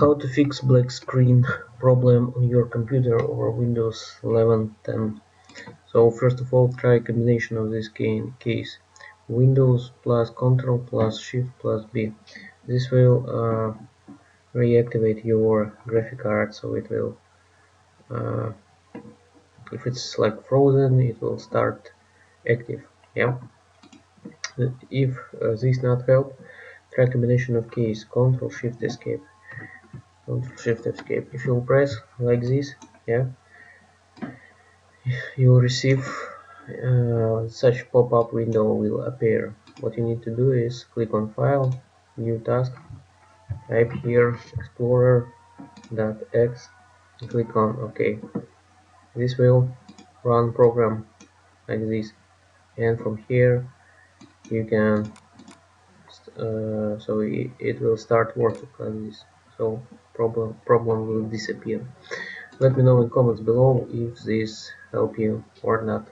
How to fix black screen problem on your computer or Windows 11 10. So first of all, try a combination of this case. Windows plus Control plus Shift plus B. This will reactivate your graphic card, so it will, if it's like frozen, it will start active. Yeah. If this not help, try combination of keys Control Shift Escape. Control Shift Escape. If you press like this, yeah, you will receive such pop-up window will appear. What you need to do is click on File, New Task, type here Explorer.x, click on OK. This will run program like this, and from here you can so it will start working like this. So problem will disappear. Let me know in comments below if this help you or not.